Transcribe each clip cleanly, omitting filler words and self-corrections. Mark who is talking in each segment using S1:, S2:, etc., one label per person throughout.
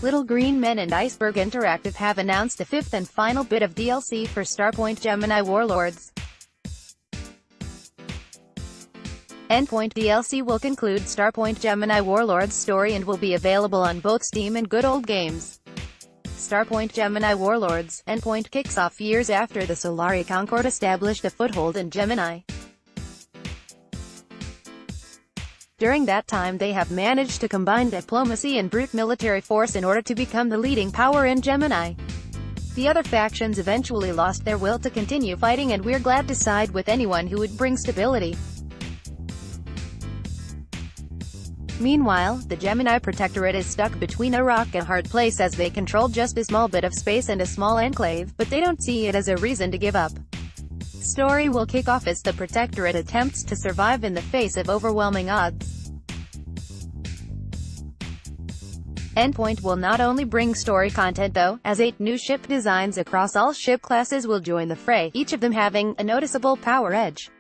S1: Little Green Men and Iceberg Interactive have announced the fifth and final bit of DLC for Starpoint Gemini Warlords. Endpoint DLC will conclude Starpoint Gemini Warlords story and will be available on both Steam and Good Old Games. Starpoint Gemini Warlords Endpoint kicks off years after the Solari Concord established a foothold in Gemini. During that time they have managed to combine diplomacy and brute military force in order to become the leading power in Gemini. The other factions eventually lost their will to continue fighting, and we're glad to side with anyone who would bring stability. Meanwhile, the Gemini Protectorate is stuck between a rock and a hard place as they control just a small bit of space and a small enclave, but they don't see it as a reason to give up. Story will kick off as the Protectorate attempts to survive in the face of overwhelming odds. Endpoint will not only bring story content though, as 8 new ship designs across all ship classes will join the fray, each of them having a noticeable power edge.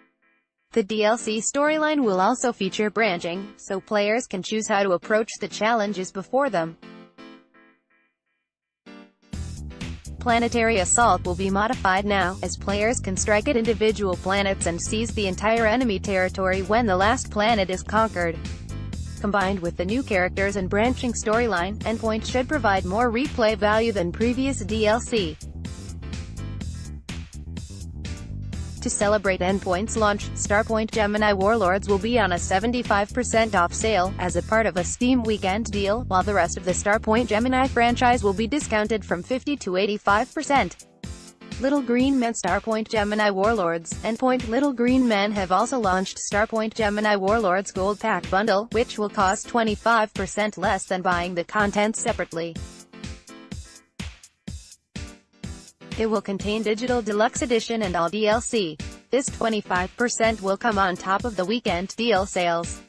S1: The DLC storyline will also feature branching, so players can choose how to approach the challenges before them. Planetary assault will be modified now, as players can strike at individual planets and seize the entire enemy territory when the last planet is conquered. Combined with the new characters and branching storyline, Endpoint should provide more replay value than previous DLC. To celebrate Endpoint's launch, Starpoint Gemini Warlords will be on a 75% off sale, as a part of a Steam weekend deal, while the rest of the Starpoint Gemini franchise will be discounted from 50 to 85%. Little Green Men Starpoint Gemini Warlords Endpoint Little Green Men have also launched Starpoint Gemini Warlords Gold Pack Bundle, which will cost 25% less than buying the content separately. It will contain Digital Deluxe Edition and all DLC. This 25% will come on top of the weekend deal sales.